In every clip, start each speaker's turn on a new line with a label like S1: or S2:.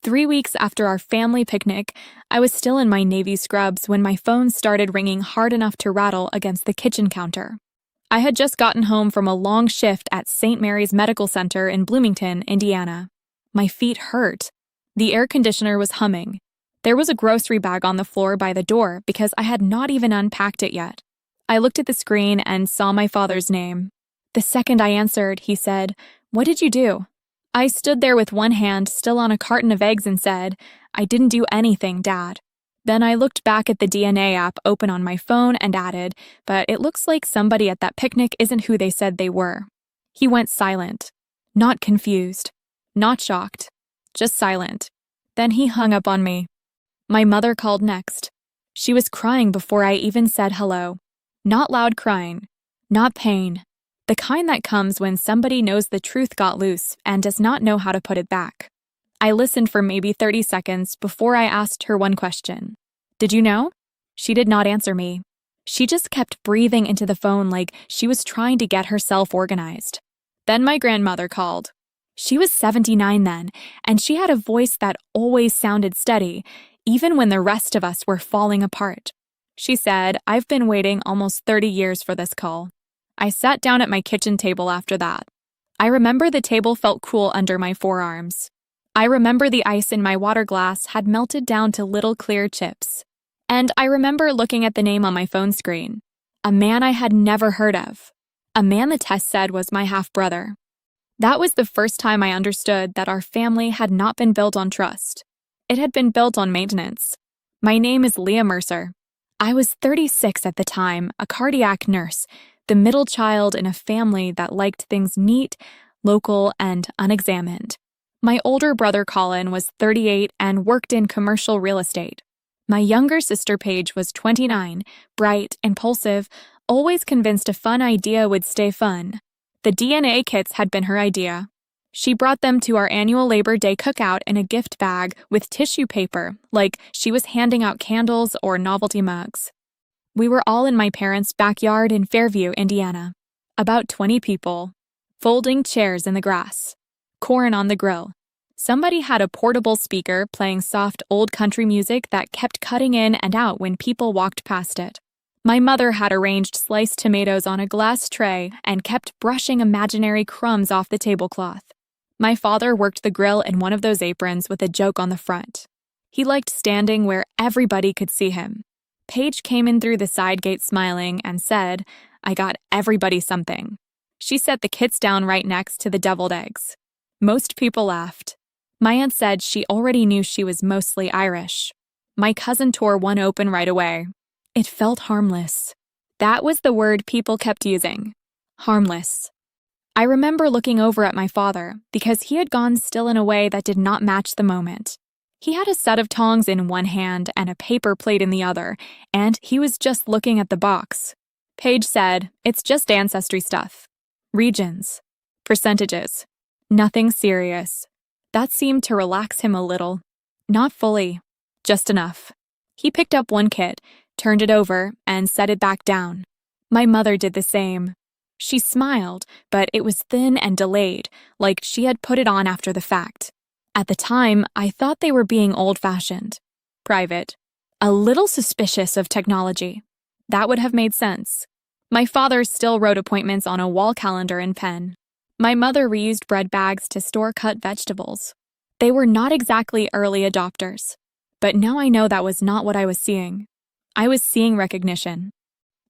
S1: 3 weeks after our family picnic, I was still in my navy scrubs when my phone started ringing hard enough to rattle against the kitchen counter. I had just gotten home from a long shift at St. Mary's Medical Center in Bloomington, Indiana. My feet hurt. The air conditioner was humming. There was a grocery bag on the floor by the door because I had not even unpacked it yet. I looked at the screen and saw my father's name. The second I answered, he said, "What did you do?" I stood there with one hand still on a carton of eggs and said, "I didn't do anything, Dad." Then I looked back at the DNA app open on my phone and added, "But it looks like somebody at that picnic isn't who they said they were." He went silent. Not confused. Not shocked. Just silent. Then he hung up on me. My mother called next. She was crying before I even said hello. Not loud crying. Not pain. The kind that comes when somebody knows the truth got loose and does not know how to put it back. I listened for maybe 30 seconds before I asked her one question. "Did you know?" She did not answer me. She just kept breathing into the phone like she was trying to get herself organized. Then my grandmother called. She was 79 then, and she had a voice that always sounded steady, even when the rest of us were falling apart. She said, "I've been waiting almost 30 years for this call." I sat down at my kitchen table after that. I remember the table felt cool under my forearms. I remember the ice in my water glass had melted down to little clear chips. And I remember looking at the name on my phone screen. A man I had never heard of. A man the test said was my half-brother. That was the first time I understood that our family had not been built on trust. It had been built on maintenance. My name is Leah Mercer. I was 36 at the time, a cardiac nurse, the middle child in a family that liked things neat, local, and unexamined. My older brother Colin was 38 and worked in commercial real estate. My younger sister Paige was 29, bright, impulsive, always convinced a fun idea would stay fun. The DNA kits had been her idea. She brought them to our annual Labor Day cookout in a gift bag with tissue paper, like she was handing out candles or novelty mugs. We were all in my parents' backyard in Fairview, Indiana. About 20 people. Folding chairs in the grass. Corn on the grill. Somebody had a portable speaker playing soft old country music that kept cutting in and out when people walked past it. My mother had arranged sliced tomatoes on a glass tray and kept brushing imaginary crumbs off the tablecloth. My father worked the grill in one of those aprons with a joke on the front. He liked standing where everybody could see him. Paige came in through the side gate smiling and said, "I got everybody something." She set the kits down right next to the deviled eggs. Most people laughed. My aunt said she already knew she was mostly Irish. My cousin tore one open right away. It felt harmless. That was the word people kept using. Harmless. I remember looking over at my father because he had gone still in a way that did not match the moment. He had a set of tongs in one hand and a paper plate in the other, and he was just looking at the box. Paige said, "It's just ancestry stuff. Regions. Percentages. Nothing serious." That seemed to relax him a little. Not fully. Just enough. He picked up one kit, turned it over, and set it back down. My mother did the same. She smiled, but it was thin and delayed, like she had put it on after the fact. At the time, I thought they were being old-fashioned, private, a little suspicious of technology. That would have made sense. My father still wrote appointments on a wall calendar in pen. My mother reused bread bags to store cut vegetables. They were not exactly early adopters, but now I know that was not what I was seeing. I was seeing recognition.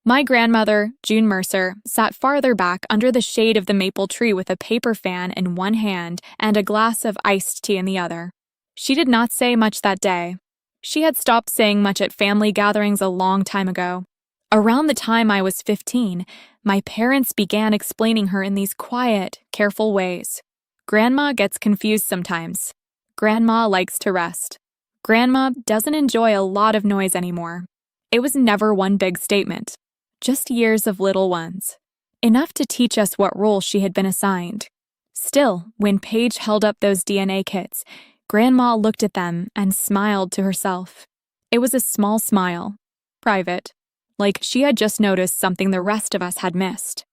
S1: My grandmother, June Mercer, sat farther back under the shade of the maple tree with a paper fan in one hand and a glass of iced tea in the other. She did not say much that day. She had stopped saying much at family gatherings a long time ago. Around the time I was 15, my parents began explaining her in these quiet, careful ways. Grandma gets confused sometimes. Grandma likes to rest. Grandma doesn't enjoy a lot of noise anymore. It was never one big statement. Just years of little ones. Enough to teach us what role she had been assigned. Still, when Paige held up those DNA kits, Grandma looked at them and smiled to herself. It was a small smile. Private. Like she had just noticed something the rest of us had missed.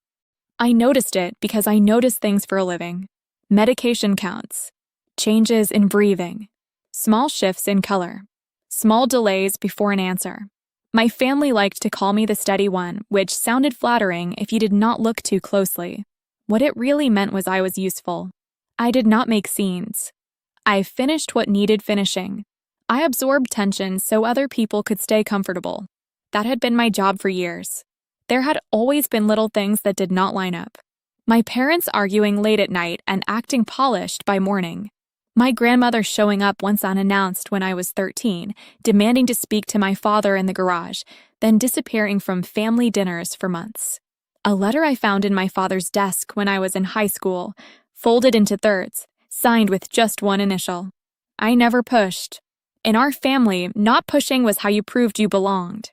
S1: I noticed it because I noticed things for a living. Medication counts. Changes in breathing. Small shifts in color. Small delays before an answer. My family liked to call me the steady one, which sounded flattering if you did not look too closely. What it really meant was I was useful. I did not make scenes. I finished what needed finishing. I absorbed tension so other people could stay comfortable. That had been my job for years. There had always been little things that did not line up. My parents arguing late at night and acting polished by morning. My grandmother showing up once unannounced when I was 13, demanding to speak to my father in the garage, then disappearing from family dinners for months. A letter I found in my father's desk when I was in high school, folded into thirds, signed with just one initial. I never pushed. In our family, not pushing was how you proved you belonged.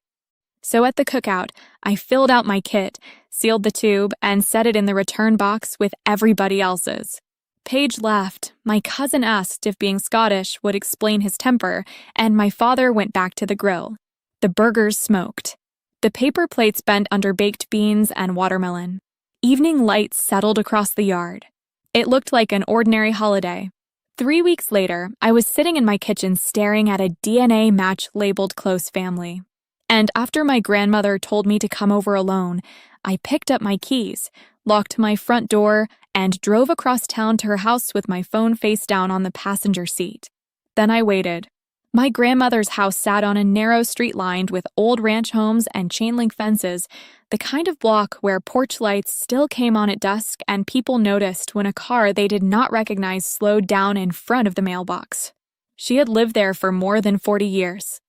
S1: So at the cookout, I filled out my kit, sealed the tube, and set it in the return box with everybody else's. Paige laughed. My cousin asked if being Scottish would explain his temper, and my father went back to the grill. The burgers smoked. The paper plates bent under baked beans and watermelon. Evening lights settled across the yard. It looked like an ordinary holiday. 3 weeks later, I was sitting in my kitchen staring at a DNA match labeled close family. And after my grandmother told me to come over alone, I picked up my keys, locked my front door, and drove across town to her house with my phone face down on the passenger seat. Then I waited. My grandmother's house sat on a narrow street lined with old ranch homes and chain-link fences, the kind of block where porch lights still came on at dusk and people noticed when a car they did not recognize slowed down in front of the mailbox. She had lived there for more than 40 years.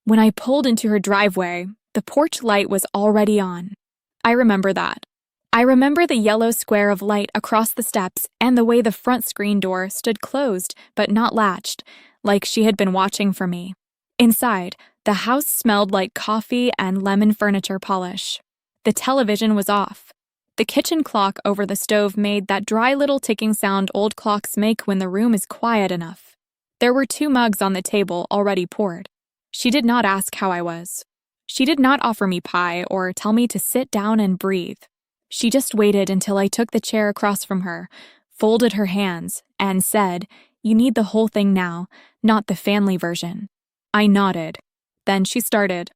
S1: When I pulled into her driveway, the porch light was already on. I remember that. I remember the yellow square of light across the steps and the way the front screen door stood closed but not latched, like she had been watching for me. Inside, the house smelled like coffee and lemon furniture polish. The television was off. The kitchen clock over the stove made that dry little ticking sound old clocks make when the room is quiet enough. There were 2 mugs on the table already poured. She did not ask how I was. She did not offer me pie or tell me to sit down and breathe. She just waited until I took the chair across from her, folded her hands, and said, "You need the whole thing now, not the family version." I nodded. Then she started.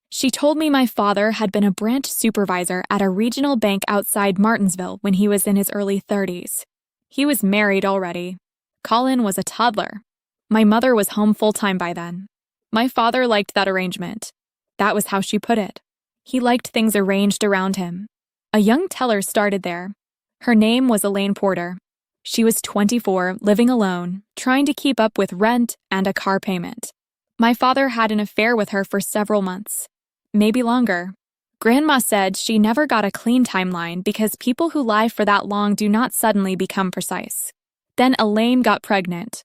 S1: She told me my father had been a branch supervisor at a regional bank outside Martinsville when he was in his early 30s. He was married already. Colin was a toddler. My mother was home full-time by then. My father liked that arrangement. That was how she put it. He liked things arranged around him. A young teller started there. Her name was Elaine Porter. She was 24, living alone, trying to keep up with rent and a car payment. My father had an affair with her for several months, maybe longer. Grandma said she never got a clean timeline because people who lie for that long do not suddenly become precise. Then Elaine got pregnant.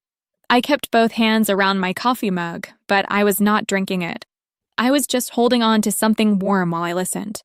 S1: I kept both hands around my coffee mug, but I was not drinking it. I was just holding on to something warm while I listened.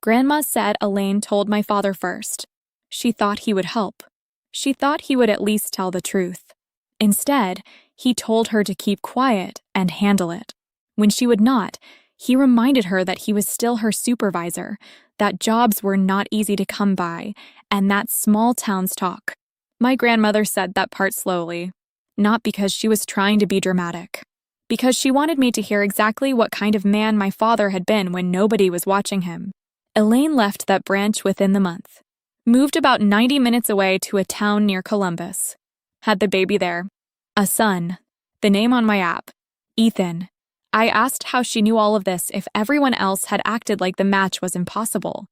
S1: Grandma said Elaine told my father first. She thought he would help. She thought he would at least tell the truth. Instead, he told her to keep quiet and handle it. When she would not, he reminded her that he was still her supervisor, that jobs were not easy to come by, and that small towns talk. My grandmother said that part slowly, not because she was trying to be dramatic, because she wanted me to hear exactly what kind of man my father had been when nobody was watching him. Elaine left that branch within the month, moved about 90 minutes away to a town near Columbus, had the baby there, a son, the name on my app, Ethan. I asked how she knew all of this if everyone else had acted like the match was impossible.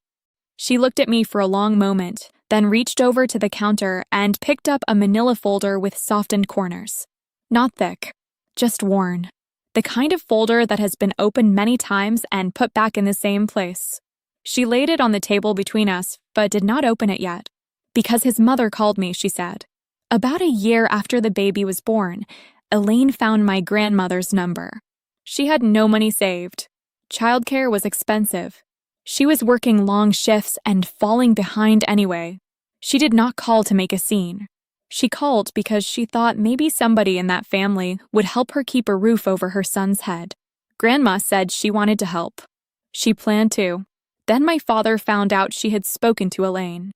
S1: She looked at me for a long moment, then reached over to the counter and picked up a manila folder with softened corners. Not thick, just worn. The kind of folder that has been opened many times and put back in the same place. She laid it on the table between us, but did not open it yet. Because his mother called me, she said. About a year after the baby was born, Elaine found my grandmother's number. She had no money saved. Childcare was expensive. She was working long shifts and falling behind anyway. She did not call to make a scene. She called because she thought maybe somebody in that family would help her keep a roof over her son's head. Grandma said she wanted to help. She planned to. Then my father found out she had spoken to Elaine.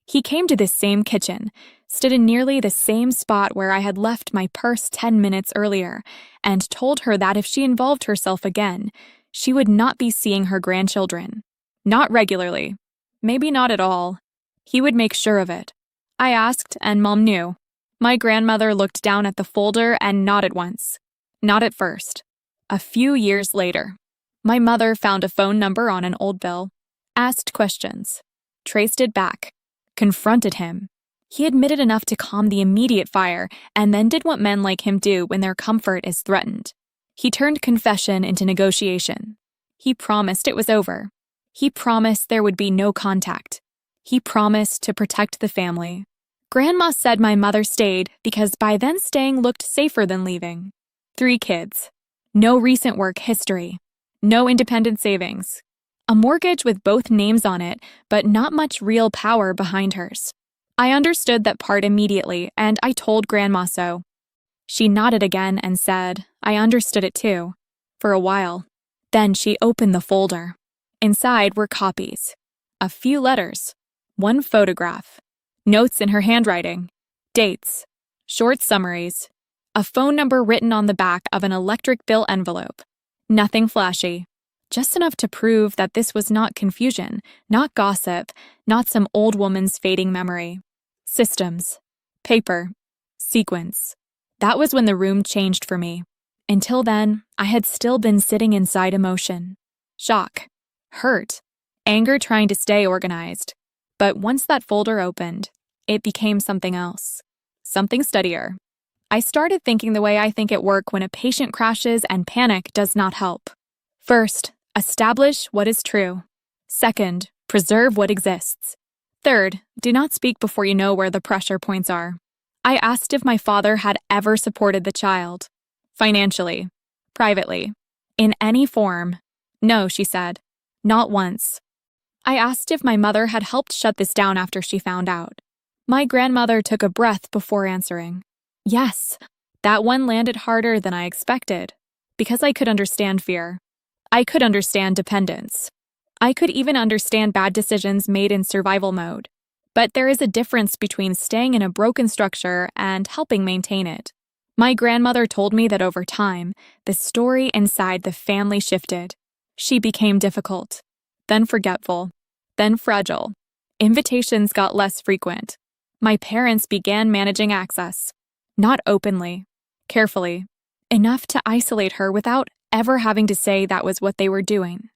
S1: He came to this same kitchen, stood in nearly the same spot where I had left my purse 10 minutes earlier, and told her that if she involved herself again, she would not be seeing her grandchildren. Not regularly. Maybe not at all. He would make sure of it. I asked, and Mom knew. My grandmother looked down at the folder and nodded once. Not at first. A few years later, my mother found a phone number on an old bill, asked questions, traced it back, confronted him. He admitted enough to calm the immediate fire, and then did what men like him do when their comfort is threatened. He turned confession into negotiation. He promised it was over. He promised there would be no contact. He promised to protect the family. Grandma said my mother stayed because by then staying looked safer than leaving. 3 kids. No recent work history. No independent savings. A mortgage with both names on it, but not much real power behind hers. I understood that part immediately, and I told Grandma so. She nodded again and said, I understood it too, for a while. Then she opened the folder. Inside were copies. A few letters. 1 photograph. Notes in her handwriting. Dates. Short summaries. A phone number written on the back of an electric bill envelope. Nothing flashy. Just enough to prove that this was not confusion, not gossip, not some old woman's fading memory. Systems. Paper. Sequence. That was when the room changed for me. Until then, I had still been sitting inside emotion. Shock. Hurt. Anger trying to stay organized. But once that folder opened, it became something else. Something steadier. I started thinking the way I think at work when a patient crashes and panic does not help. First, establish what is true. Second, preserve what exists. Third, do not speak before you know where the pressure points are. I asked if my father had ever supported the child. Financially. Privately. In any form. No, she said. Not once. I asked if my mother had helped shut this down after she found out. My grandmother took a breath before answering. Yes, that one landed harder than I expected, because I could understand fear. I could understand dependence. I could even understand bad decisions made in survival mode. But there is a difference between staying in a broken structure and helping maintain it. My grandmother told me that over time, the story inside the family shifted. She became difficult, then forgetful, then fragile. Invitations got less frequent. My parents began managing access. Not openly, carefully, enough to isolate her without ever having to say that was what they were doing.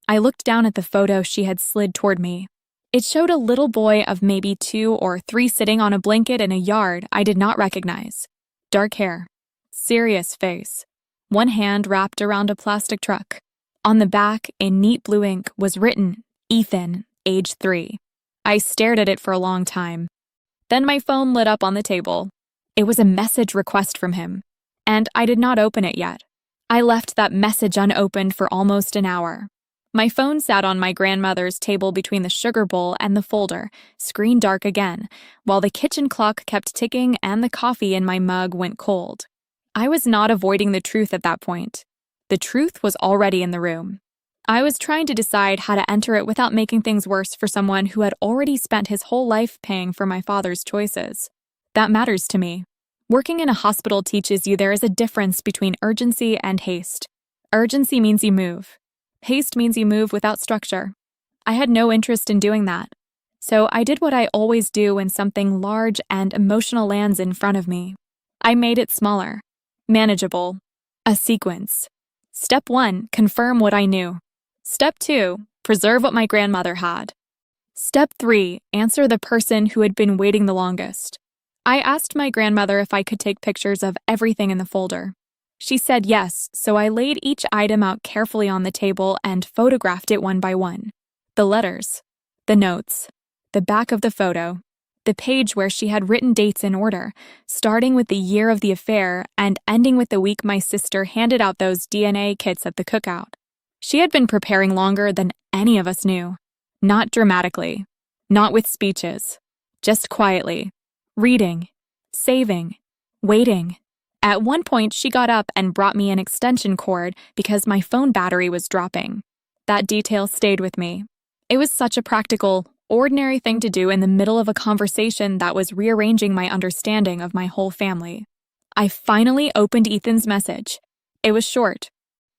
S1: I looked down at the photo she had slid toward me. It showed a little boy of maybe 2 or 3 sitting on a blanket in a yard I did not recognize. Dark hair, serious face, one hand wrapped around a plastic truck. On the back, in neat blue ink, was written, Ethan, age 3. I stared at it for a long time. Then my phone lit up on the table. It was a message request from him, and I did not open it yet. I left that message unopened for almost an hour. My phone sat on my grandmother's table between the sugar bowl and the folder, screen dark again, while the kitchen clock kept ticking and the coffee in my mug went cold. I was not avoiding the truth at that point. The truth was already in the room. I was trying to decide how to enter it without making things worse for someone who had already spent his whole life paying for my father's choices. That matters to me. Working in a hospital teaches you there is a difference between urgency and haste. Urgency means you move. Haste means you move without structure. I had no interest in doing that. So I did what I always do when something large and emotional lands in front of me. I made it smaller, manageable, a sequence. Step 1, confirm what I knew. Step 2, preserve what my grandmother had. Step 3, answer the person who had been waiting the longest. I asked my grandmother if I could take pictures of everything in the folder. She said yes, so I laid each item out carefully on the table and photographed it one by one. The letters, the notes, the back of the photo, the page where she had written dates in order, starting with the year of the affair and ending with the week my sister handed out those DNA kits at the cookout. She had been preparing longer than any of us knew. Not dramatically, not with speeches, just quietly. Reading, saving, waiting. At one point, she got up and brought me an extension cord because my phone battery was dropping. That detail stayed with me. It was such a practical, Ordinary thing to do in the middle of a conversation that was rearranging my understanding of my whole family. I finally opened Ethan's message. It was short.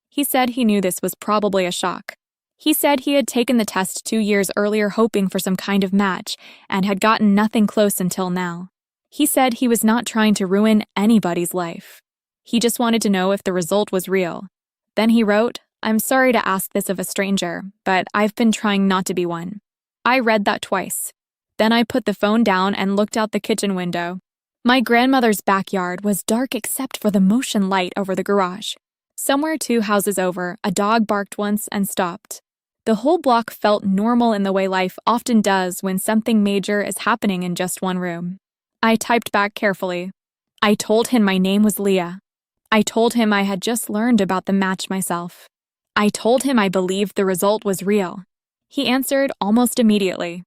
S1: He said he knew this was probably a shock. He said he had taken the test 2 years earlier hoping for some kind of match and had gotten nothing close until now. He said he was not trying to ruin anybody's life. He just wanted to know if the result was real. Then he wrote, "I'm sorry to ask this of a stranger, but I've been trying not to be one." I read that twice. Then I put the phone down and looked out the kitchen window. My grandmother's backyard was dark except for the motion light over the garage. Somewhere 2 houses over, a dog barked once and stopped. The whole block felt normal in the way life often does when something major is happening in just one room. I typed back carefully. I told him my name was Leah. I told him I had just learned about the match myself. I told him I believed the result was real. He answered almost immediately.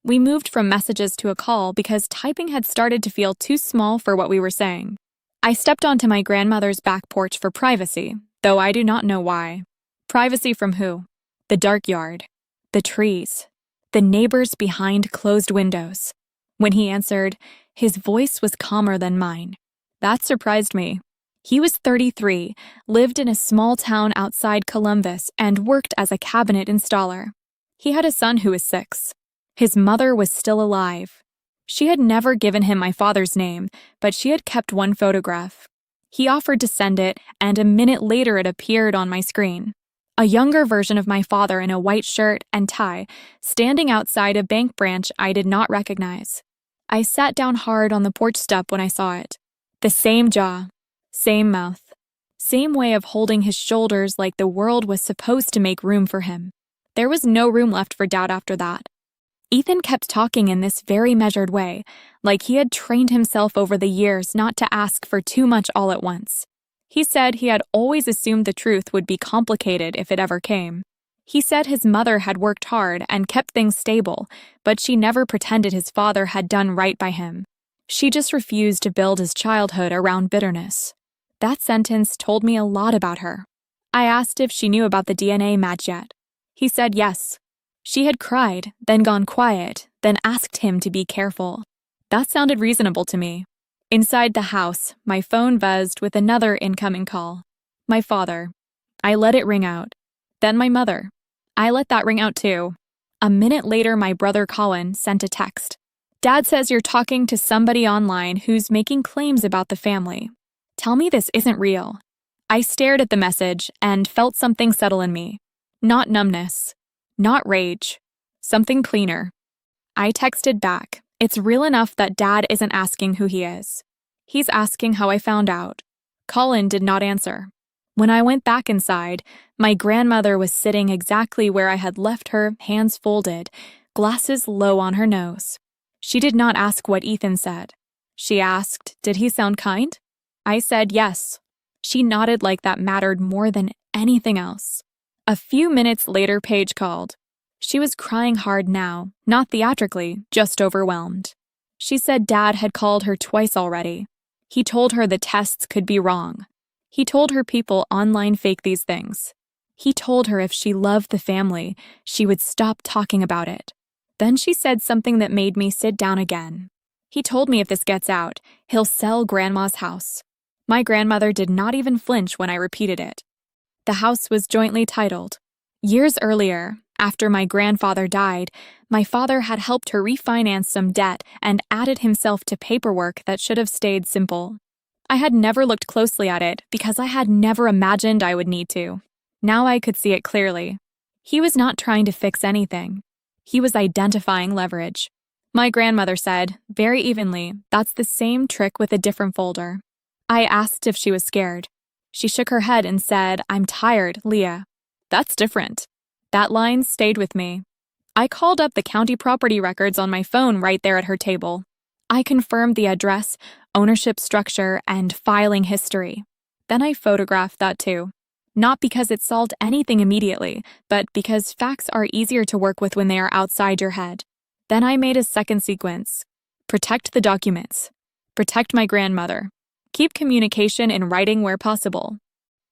S1: We moved from messages to a call because typing had started to feel too small for what we were saying. I stepped onto my grandmother's back porch for privacy, though I do not know why. Privacy from who? The dark yard, the trees, the neighbors behind closed windows. When he answered, his voice was calmer than mine. That surprised me. He was 33, lived in a small town outside Columbus, and worked as a cabinet installer. He had a son who was 6. His mother was still alive. She had never given him my father's name, but she had kept one photograph. He offered to send it, and a minute later it appeared on my screen. A younger version of my father in a white shirt and tie, standing outside a bank branch I did not recognize. I sat down hard on the porch step when I saw it. The same jaw, same mouth, same way of holding his shoulders like the world was supposed to make room for him. There was no room left for doubt after that. Ethan kept talking in this very measured way, like he had trained himself over the years not to ask for too much all at once. He said he had always assumed the truth would be complicated if it ever came. He said his mother had worked hard and kept things stable, but she never pretended his father had done right by him. She just refused to build his childhood around bitterness. That sentence told me a lot about her. I asked if she knew about the DNA match yet. He said yes. She had cried, then gone quiet, then asked him to be careful. That sounded reasonable to me. Inside the house, my phone buzzed with another incoming call. My father. I let it ring out. Then my mother. I let that ring out too. A minute later, my brother Colin sent a text. Dad says you're talking to somebody online who's making claims about the family. Tell me this isn't real. I stared at the message and felt something settle in me. Not numbness. Not rage. Something cleaner. I texted back. It's real enough that Dad isn't asking who he is. He's asking how I found out. Colin did not answer. When I went back inside, my grandmother was sitting exactly where I had left her, hands folded, glasses low on her nose. She did not ask what Ethan said. She asked, did he sound kind? I said yes. She nodded like that mattered more than anything else. A few minutes later, Paige called. She was crying hard now, not theatrically, just overwhelmed. She said Dad had called her twice already. He told her the tests could be wrong. He told her people online fake these things. He told her if she loved the family, she would stop talking about it. Then she said something that made me sit down again. He told me if this gets out, he'll sell Grandma's house. My grandmother did not even flinch when I repeated it. The house was jointly titled. Years earlier, after my grandfather died, my father had helped her refinance some debt and added himself to paperwork that should have stayed simple. I had never looked closely at it because I had never imagined I would need to. Now I could see it clearly. He was not trying to fix anything. He was identifying leverage. My grandmother said, very evenly, that's the same trick with a different folder. I asked if she was scared. She shook her head and said, I'm tired, Leah. That's different. That line stayed with me. I called up the county property records on my phone right there at her table. I confirmed the address, ownership structure, and filing history. Then I photographed that too. Not because it solved anything immediately, but because facts are easier to work with when they are outside your head. Then I made a second sequence. Protect the documents. Protect my grandmother. Keep communication in writing where possible.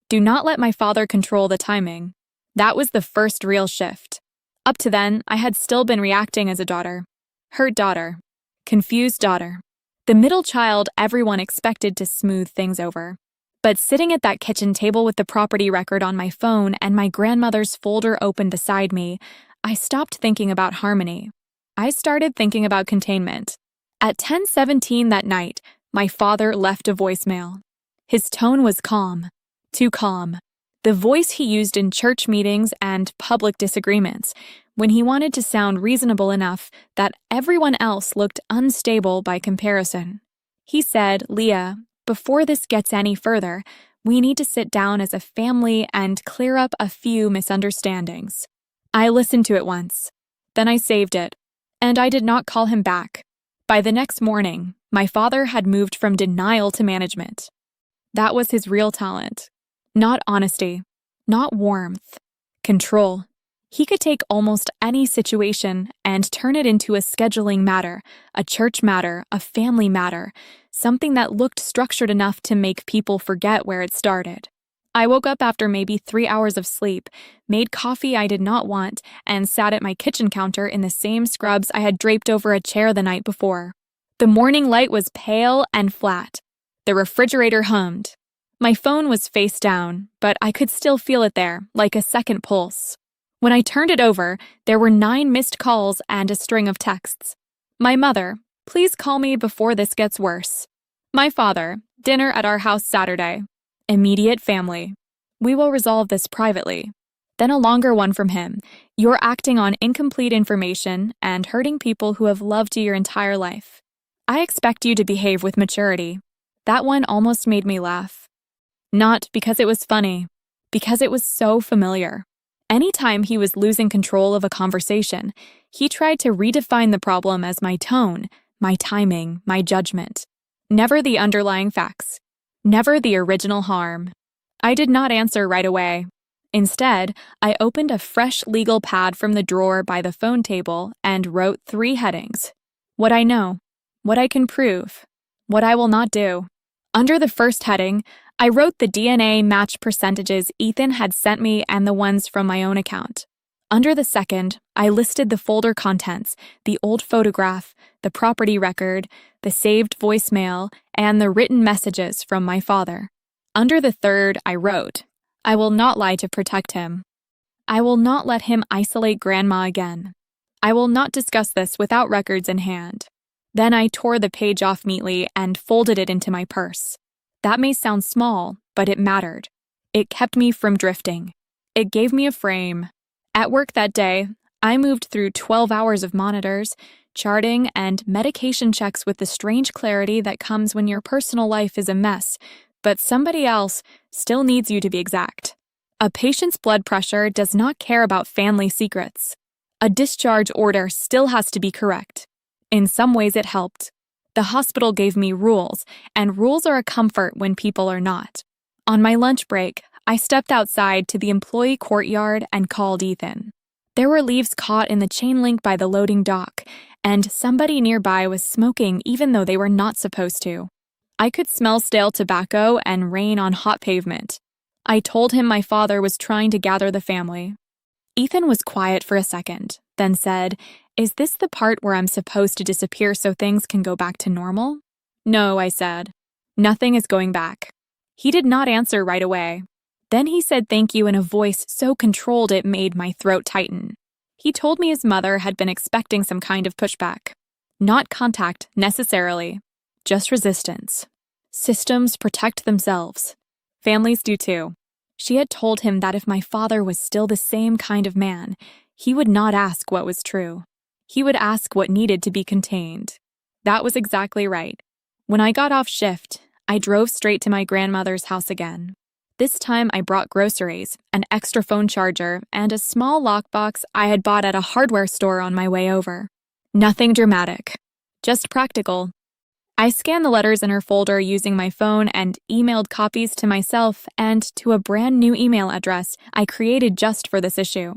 S1: Do not let my father control the timing. That was the first real shift. Up to then, I had still been reacting as a daughter. Hurt daughter. Confused daughter. The middle child everyone expected to smooth things over. But sitting at that kitchen table with the property record on my phone and my grandmother's folder open beside me, I stopped thinking about harmony. I started thinking about containment. At 10:17 that night, my father left a voicemail. His tone was calm. Too calm. The voice he used in church meetings and public disagreements, when he wanted to sound reasonable enough that everyone else looked unstable by comparison. He said, "Leah, before this gets any further, we need to sit down as a family and clear up a few misunderstandings." I listened to it once. Then I saved it. And I did not call him back. By the next morning, my father had moved from denial to management. That was his real talent. Not honesty, not warmth, control. He could take almost any situation and turn it into a scheduling matter, a church matter, a family matter, something that looked structured enough to make people forget where it started. I woke up after maybe 3 hours of sleep, made coffee I did not want, and sat at my kitchen counter in the same scrubs I had draped over a chair the night before. The morning light was pale and flat. The refrigerator hummed. My phone was face down, but I could still feel it there, like a second pulse. When I turned it over, there were 9 missed calls and a string of texts. My mother, "Please call me before this gets worse." My father, "Dinner at our house Saturday." Immediate family. "We will resolve this privately." Then a longer one from him. "You're acting on incomplete information and hurting people who have loved you your entire life. I expect you to behave with maturity." That one almost made me laugh. Not because it was funny, because it was so familiar. Anytime he was losing control of a conversation, he tried to redefine the problem as my tone, my timing, my judgment. Never the underlying facts. Never the original harm. I did not answer right away. Instead, I opened a fresh legal pad from the drawer by the phone table and wrote 3 headings. What I know, what I can prove, what I will not do. Under the first heading, I wrote the DNA match percentages Ethan had sent me and the ones from my own account. Under the second, I listed the folder contents, the old photograph, the property record, the saved voicemail, and the written messages from my father. Under the third, I wrote, "I will not lie to protect him. I will not let him isolate Grandma again. I will not discuss this without records in hand." Then I tore the page off neatly and folded it into my purse. That may sound small, but it mattered. It kept me from drifting. It gave me a frame. At work that day, I moved through 12 hours of monitors, charting, and medication checks with the strange clarity that comes when your personal life is a mess, but somebody else still needs you to be exact. A patient's blood pressure does not care about family secrets. A discharge order still has to be correct. In some ways it helped. The hospital gave me rules, and rules are a comfort when people are not. On my lunch break, I stepped outside to the employee courtyard and called Ethan. There were leaves caught in the chain link by the loading dock, and somebody nearby was smoking even though they were not supposed to. I could smell stale tobacco and rain on hot pavement. I told him my father was trying to gather the family. Ethan was quiet for a second, then said, "Is this the part where I'm supposed to disappear so things can go back to normal?" "No," I said. "Nothing is going back." He did not answer right away. Then he said thank you in a voice so controlled it made my throat tighten. He told me his mother had been expecting some kind of pushback. Not contact, necessarily. Just resistance. Systems protect themselves. Families do too. She had told him that if my father was still the same kind of man, he would not ask what was true. He would ask what needed to be contained. That was exactly right. When I got off shift, I drove straight to my grandmother's house again. This time I brought groceries, an extra phone charger, and a small lockbox I had bought at a hardware store on my way over. Nothing dramatic, just practical. I scanned the letters in her folder using my phone and emailed copies to myself and to a brand new email address I created just for this issue.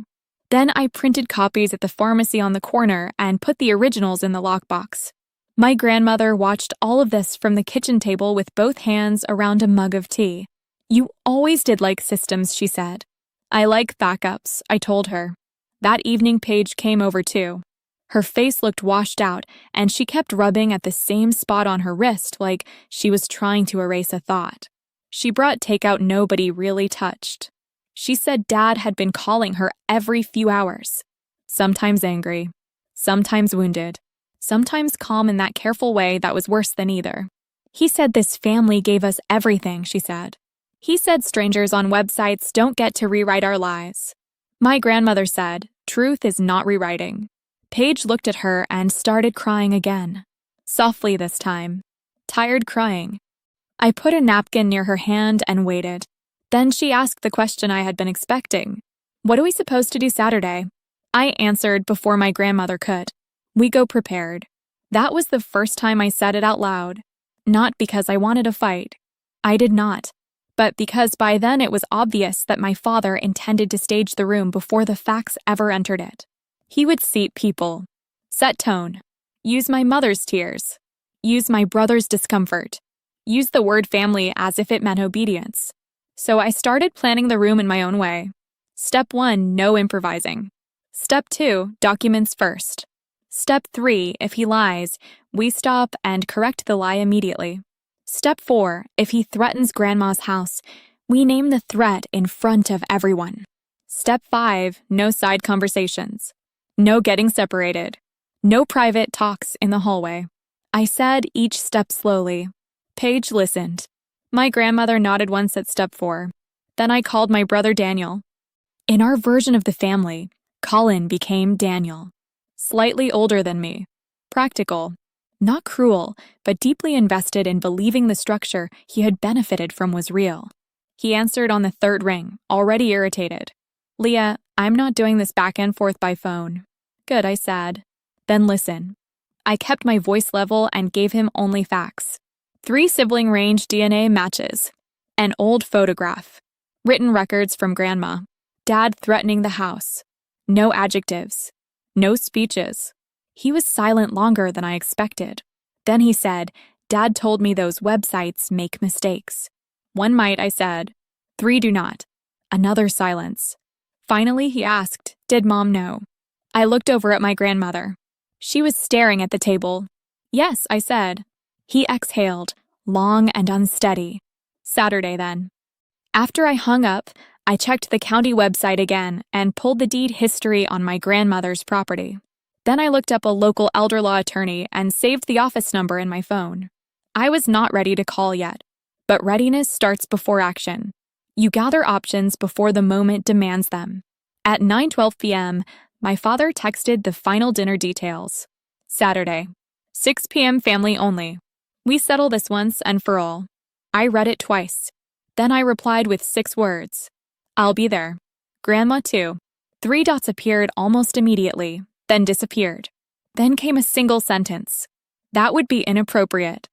S1: Then I printed copies at the pharmacy on the corner and put the originals in the lockbox. My grandmother watched all of this from the kitchen table with both hands around a mug of tea. "You always did like systems," she said. "I like backups," I told her. That evening Paige came over too. Her face looked washed out, and she kept rubbing at the same spot on her wrist like she was trying to erase a thought. She brought takeout nobody really touched. She said Dad had been calling her every few hours, sometimes angry, sometimes wounded, sometimes calm in that careful way that was worse than either. He said this family gave us everything, she said. He said strangers on websites don't get to rewrite our lives. My grandmother said, truth is not rewriting. Paige looked at her and started crying again. Softly this time. Tired crying. I put a napkin near her hand and waited. Then she asked the question I had been expecting. What are we supposed to do Saturday? I answered before my grandmother could. We go prepared. That was the first time I said it out loud. Not because I wanted a fight. I did not. But because by then it was obvious that my father intended to stage the room before the facts ever entered it. He would seat people, set tone, use my mother's tears, use my brother's discomfort, use the word family as if it meant obedience. So I started planning the room in my own way. Step 1, no improvising. Step 2, documents first. Step 3, if he lies, we stop and correct the lie immediately. Step 4, if he threatens Grandma's house, we name the threat in front of everyone. Step 5, no side conversations. No getting separated. No private talks in the hallway. I said each step slowly. Paige listened. My grandmother nodded once at step 4. Then I called my brother Daniel. In our version of the family, Colin became Daniel. Slightly older than me. Practical. Not cruel, but deeply invested in believing the structure he had benefited from was real. He answered on the third ring, already irritated. Leah, I'm not doing this back and forth by phone. Good, I said. Then listen. I kept my voice level and gave him only facts. 3 sibling range DNA matches. An old photograph. Written records from Grandma. Dad threatening the house. No adjectives. No speeches. He was silent longer than I expected. Then he said, Dad told me those websites make mistakes. 1 might, I said. 3 do not. Another silence. Finally, he asked, did Mom know? I looked over at my grandmother. She was staring at the table. Yes, I said. He exhaled, long and unsteady. Saturday, then. After I hung up, I checked the county website again and pulled the deed history on my grandmother's property. Then I looked up a local elder law attorney and saved the office number in my phone. I was not ready to call yet, but readiness starts before action. You gather options before the moment demands them. At 9:12 p.m., my father texted the final dinner details. Saturday, 6 p.m. family only. We settle this once and for all. I read it twice. Then I replied with 6 words. I'll be there. Grandma too. 3 dots appeared almost immediately, then disappeared. Then came a single sentence. That would be inappropriate.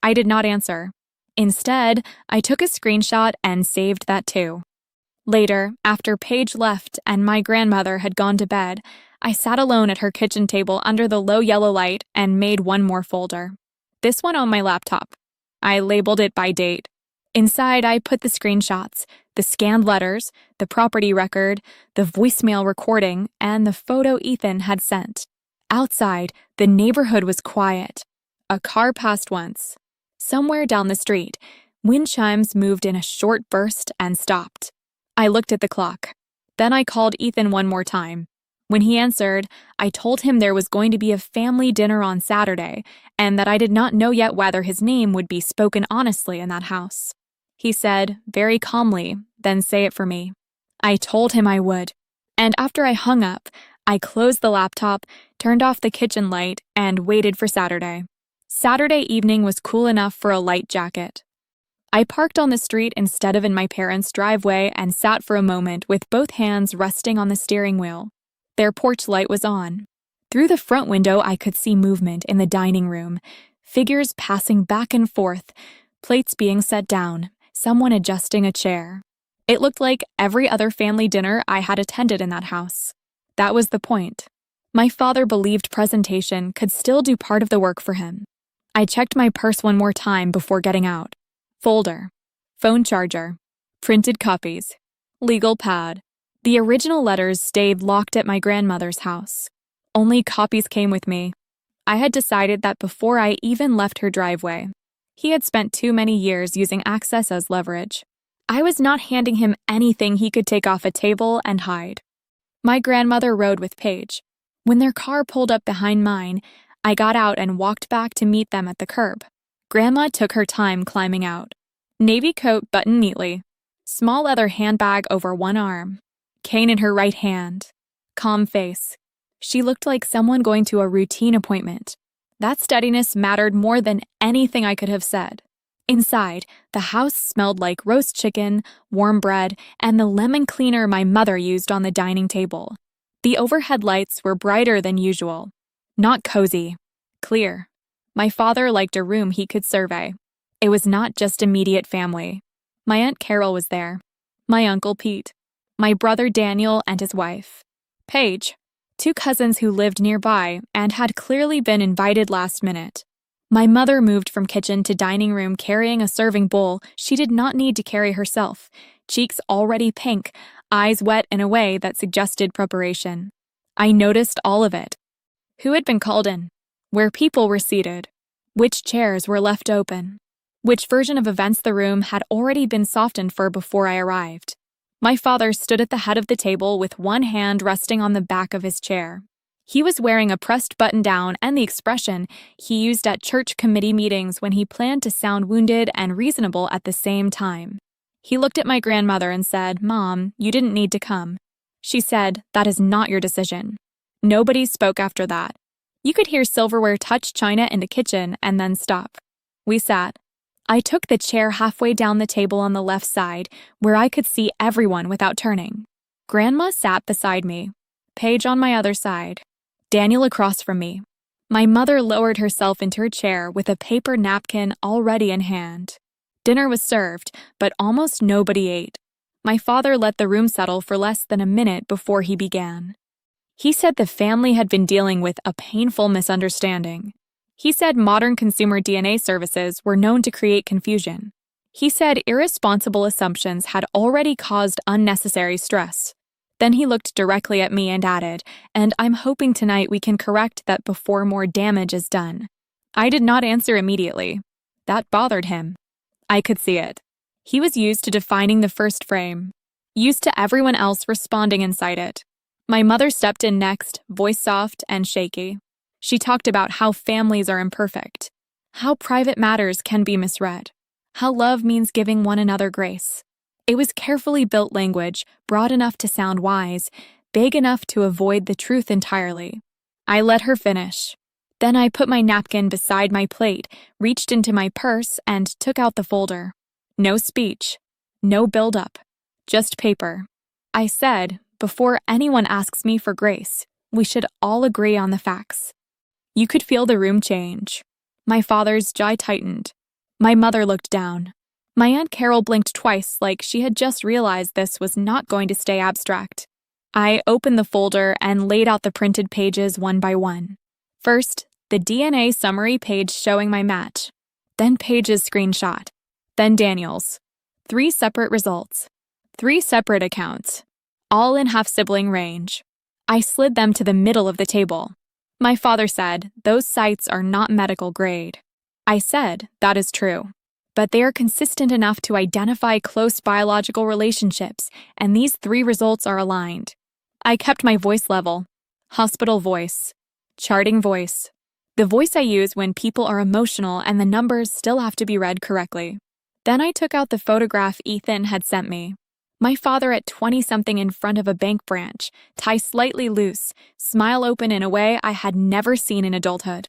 S1: I did not answer. Instead, I took a screenshot and saved that too. Later, after Paige left and my grandmother had gone to bed, I sat alone at her kitchen table under the low yellow light and made one more folder. This one on my laptop. I labeled it by date. Inside, I put the screenshots, the scanned letters, the property record, the voicemail recording, and the photo Ethan had sent. Outside, the neighborhood was quiet. A car passed once. Somewhere down the street, wind chimes moved in a short burst and stopped. I looked at the clock. Then I called Ethan one more time. When he answered, I told him there was going to be a family dinner on Saturday and that I did not know yet whether his name would be spoken honestly in that house. He said, very calmly, then say it for me. I told him I would. And after I hung up, I closed the laptop, turned off the kitchen light, and waited for Saturday. Saturday evening was cool enough for a light jacket. I parked on the street instead of in my parents' driveway and sat for a moment with both hands resting on the steering wheel. Their porch light was on. Through the front window, I could see movement in the dining room, figures passing back and forth, plates being set down, someone adjusting a chair. It looked like every other family dinner I had attended in that house. That was the point. My father believed presentation could still do part of the work for him. I checked my purse one more time before getting out. Folder, phone charger, printed copies, legal pad, The original letters stayed locked at my grandmother's house. Only copies came with me. I had decided that before I even left her driveway. He had spent too many years using access as leverage. I was not handing him anything he could take off a table and hide. My grandmother rode with Paige. When their car pulled up behind mine, I got out and walked back to meet them at the curb. Grandma took her time climbing out. Navy coat buttoned neatly. Small leather handbag over one arm. Cane in her right hand. Calm face. She looked like someone going to a routine appointment. That steadiness mattered more than anything I could have said. Inside, the house smelled like roast chicken, warm bread, and the lemon cleaner my mother used on the dining table. The overhead lights were brighter than usual. Not cozy. Clear. My father liked a room he could survey. It was not just immediate family. My Aunt Carol was there. My Uncle Pete. My brother Daniel and his wife. Paige. 2 cousins who lived nearby and had clearly been invited last minute. My mother moved from kitchen to dining room carrying a serving bowl she did not need to carry herself, cheeks already pink, eyes wet in a way that suggested preparation. I noticed all of it. Who had been called in? Where people were seated? Which chairs were left open? Which version of events the room had already been softened for before I arrived? My father stood at the head of the table with one hand resting on the back of his chair. He was wearing a pressed button-down and the expression he used at church committee meetings when he planned to sound wounded and reasonable at the same time. He looked at my grandmother and said, "Mom, you didn't need to come." She said, "That is not your decision." Nobody spoke after that. You could hear silverware touch china in the kitchen and then stop. We sat. I took the chair halfway down the table on the left side, where I could see everyone without turning. Grandma sat beside me, Paige on my other side, Daniel across from me. My mother lowered herself into her chair with a paper napkin already in hand. Dinner was served, but almost nobody ate. My father let the room settle for less than a minute before he began. He said the family had been dealing with a painful misunderstanding. He said modern consumer DNA services were known to create confusion. He said irresponsible assumptions had already caused unnecessary stress. Then he looked directly at me and added, "And I'm hoping tonight we can correct that before more damage is done." I did not answer immediately. That bothered him. I could see it. He was used to defining the first frame, used to everyone else responding inside it. My mother stepped in next, voice soft and shaky. She talked about how families are imperfect, how private matters can be misread, how love means giving one another grace. It was carefully built language, broad enough to sound wise, big enough to avoid the truth entirely. I let her finish. Then I put my napkin beside my plate, reached into my purse, and took out the folder. No speech, no build-up, just paper. I said, before anyone asks me for grace, we should all agree on the facts. You could feel the room change. My father's jaw tightened. My mother looked down. My Aunt Carol blinked twice like she had just realized this was not going to stay abstract. I opened the folder and laid out the printed pages one by one. First, the DNA summary page showing my match. Then Paige's screenshot. Then Daniel's. 3 separate results. 3 separate accounts. All in half-sibling range. I slid them to the middle of the table. My father said, "Those sites are not medical grade." I said, "That is true. But they are consistent enough to identify close biological relationships, and these 3 results are aligned." I kept my voice level. Hospital voice. Charting voice. The voice I use when people are emotional and the numbers still have to be read correctly. Then I took out the photograph Ethan had sent me. My father at 20-something in front of a bank branch, tie slightly loose, smile open in a way I had never seen in adulthood.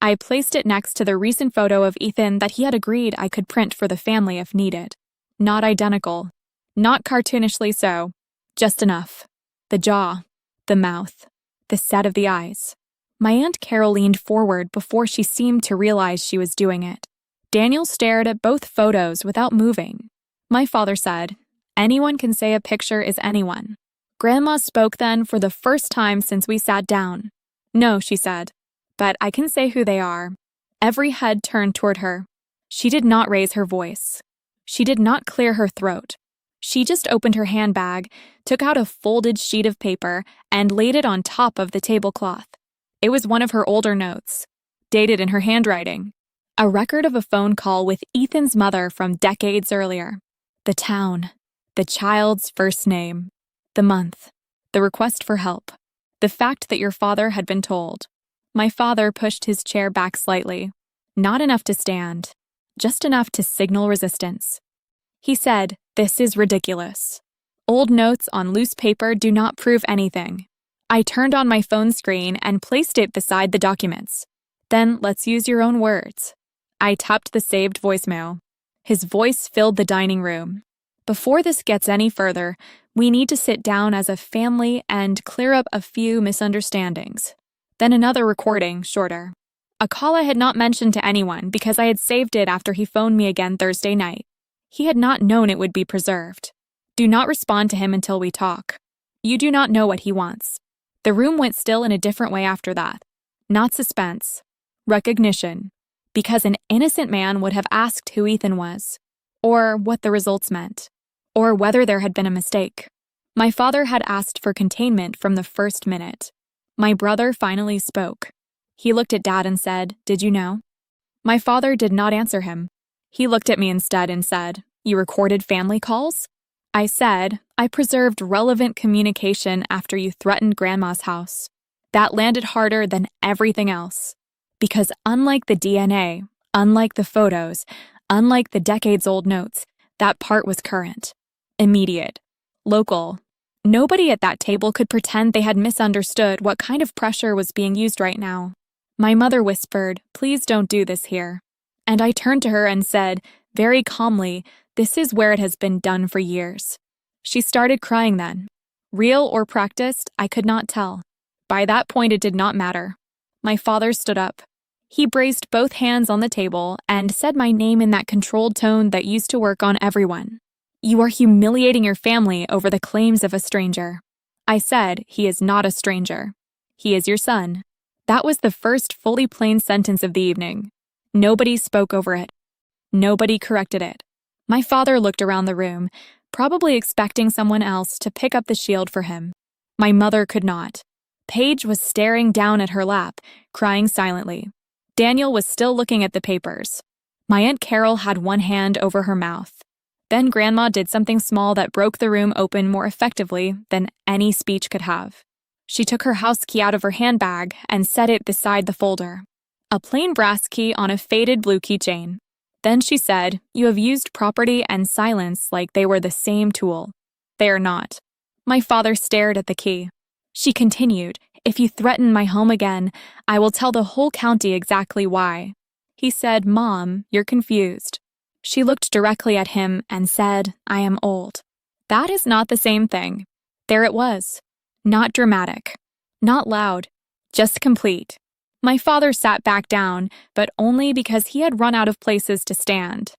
S1: I placed it next to the recent photo of Ethan that he had agreed I could print for the family if needed. Not identical. Not cartoonishly so. Just enough. The jaw. The mouth. The set of the eyes. My Aunt Carol leaned forward before she seemed to realize she was doing it. Daniel stared at both photos without moving. My father said, "Anyone can say a picture is anyone." Grandma spoke then for the first time since we sat down. "No," she said, "but I can say who they are." Every head turned toward her. She did not raise her voice. She did not clear her throat. She just opened her handbag, took out a folded sheet of paper, and laid it on top of the tablecloth. It was one of her older notes, dated in her handwriting. A record of a phone call with Ethan's mother from decades earlier. The town, the child's first name, the month, the request for help, the fact that your father had been told. My father pushed his chair back slightly, not enough to stand, just enough to signal resistance. He said, "This is ridiculous. Old notes on loose paper do not prove anything." I turned on my phone screen and placed it beside the documents. "Then let's use your own words." I tapped the saved voicemail. His voice filled the dining room. "Before this gets any further, we need to sit down as a family and clear up a few misunderstandings." Then another recording, shorter. A call I had not mentioned to anyone because I had saved it after he phoned me again Thursday night. He had not known it would be preserved. "Do not respond to him until we talk. You do not know what he wants." The room went still in a different way after that. Not suspense. Recognition. Because an innocent man would have asked who Ethan was, or what the results meant, or whether there had been a mistake. My father had asked for containment from the first minute. My brother finally spoke. He looked at Dad and said, "Did you know?" My father did not answer him. He looked at me instead and said, "You recorded family calls?" I said, "I preserved relevant communication after you threatened Grandma's house." That landed harder than everything else. Because unlike the DNA, unlike the photos, unlike the decades-old notes, that part was current, immediate, local. Nobody at that table could pretend they had misunderstood what kind of pressure was being used right now. My mother whispered, "Please don't do this here." And I turned to her and said, very calmly, "This is where it has been done for years." She started crying then. Real or practiced, I could not tell. By that point, it did not matter. My father stood up. He braced both hands on the table and said my name in that controlled tone that used to work on everyone. "You are humiliating your family over the claims of a stranger." I said, "He is not a stranger. He is your son." That was the first fully plain sentence of the evening. Nobody spoke over it. Nobody corrected it. My father looked around the room, probably expecting someone else to pick up the shield for him. My mother could not. Paige was staring down at her lap, crying silently. Daniel was still looking at the papers. My Aunt Carol had one hand over her mouth. Then Grandma did something small that broke the room open more effectively than any speech could have. She took her house key out of her handbag and set it beside the folder. A plain brass key on a faded blue keychain. Then she said, "You have used property and silence like they were the same tool. They are not." My father stared at the key. She continued, "If you threaten my home again, I will tell the whole county exactly why." He said, "Mom, you're confused." She looked directly at him and said, "I am old." That is not the same thing. There it was. Not dramatic. Not loud. Just complete. My father sat back down, but only because he had run out of places to stand.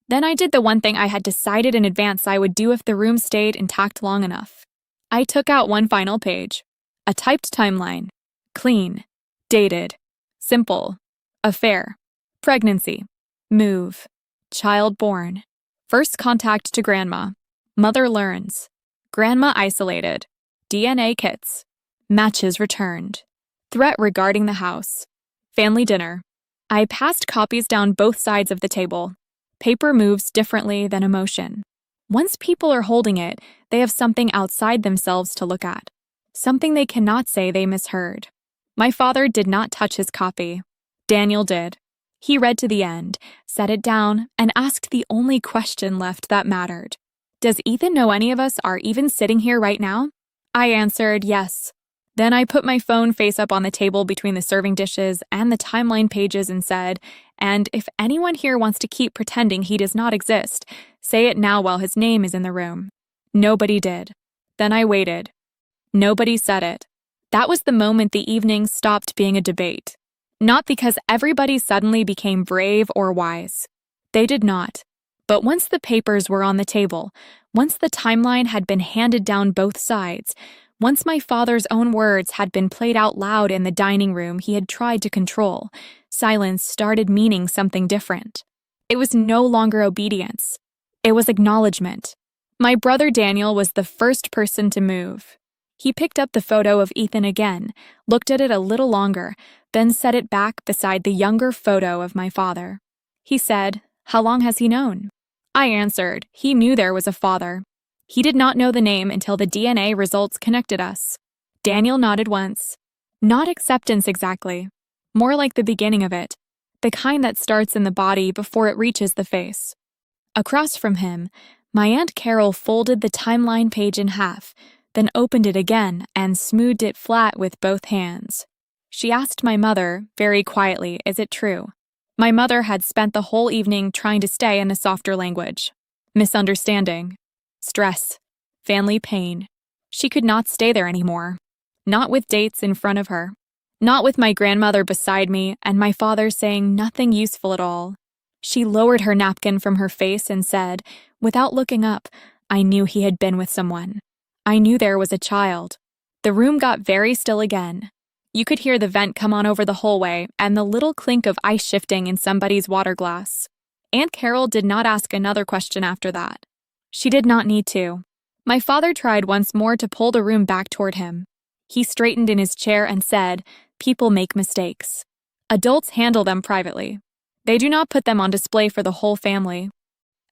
S1: Then I did the one thing I had decided in advance I would do if the room stayed intact long enough. I took out one final page. A typed timeline. Clean. Dated. Simple. Affair. Pregnancy. Move. Child born. First contact to Grandma. Mother learns. Grandma isolated. DNA kits. Matches returned. Threat regarding the house. Family dinner. I passed copies down both sides of the table. Paper moves differently than emotion. Once people are holding it, they have something outside themselves to look at. Something they cannot say they misheard. My father did not touch his copy. Daniel did. He read to the end, set it down, and asked the only question left that mattered. "Does Ethan know any of us are even sitting here right now?" I answered yes. Then I put my phone face up on the table between the serving dishes and the timeline pages and said, "And if anyone here wants to keep pretending he does not exist, say it now while his name is in the room." Nobody did. Then I waited. Nobody said it. That was the moment the evening stopped being a debate. Not because everybody suddenly became brave or wise. They did not. But once the papers were on the table, once the timeline had been handed down both sides, once my father's own words had been played out loud in the dining room he had tried to control, silence started meaning something different. It was no longer obedience. It was acknowledgement. My brother Daniel was the first person to move. He picked up the photo of Ethan again, looked at it a little longer, then set it back beside the younger photo of my father. He said, "How long has he known?" I answered, he knew there was a father. He did not know the name until the DNA results connected us. Daniel nodded once. Not acceptance exactly. More like the beginning of it. The kind that starts in the body before it reaches the face. Across from him, my Aunt Carol folded the timeline page in half, then opened it again and smoothed it flat with both hands. She asked my mother, very quietly, is it true? My mother had spent the whole evening trying to stay in a softer language. Misunderstanding. Stress. Family pain. She could not stay there anymore. Not with dates in front of her. Not with my grandmother beside me and my father saying nothing useful at all. She lowered her napkin from her face and said, without looking up, I knew he had been with someone. I knew there was a child. The room got very still again. You could hear the vent come on over the hallway and the little clink of ice shifting in somebody's water glass. Aunt Carol did not ask another question after that. She did not need to. My father tried once more to pull the room back toward him. He straightened in his chair and said, people make mistakes. Adults handle them privately. They do not put them on display for the whole family.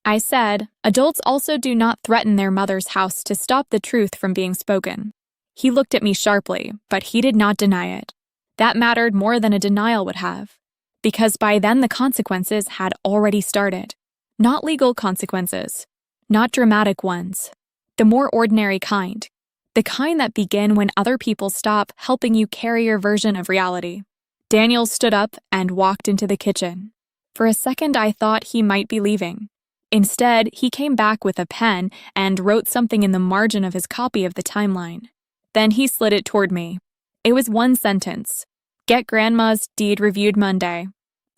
S1: I said, adults also do not threaten their mother's house to stop the truth from being spoken. He looked at me sharply, but he did not deny it. That mattered more than a denial would have, because by then the consequences had already started. Not legal consequences, not dramatic ones, the more ordinary kind, the kind that begin when other people stop helping you carry your version of reality. Daniel stood up and walked into the kitchen. For a second I thought he might be leaving. Instead, he came back with a pen and wrote something in the margin of his copy of the timeline. Then he slid it toward me. It was one sentence. Get Grandma's deed reviewed Monday.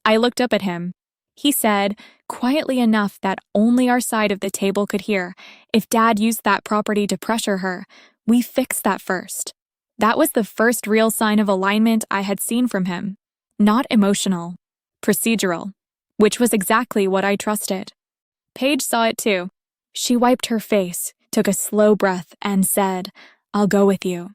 S1: I looked up at him. He said, quietly enough that only our side of the table could hear, if Dad used that property to pressure her, we fixed that first. That was the first real sign of alignment I had seen from him. Not emotional. Procedural. Which was exactly what I trusted. Paige saw it too. She wiped her face, took a slow breath, and said, I'll go with you.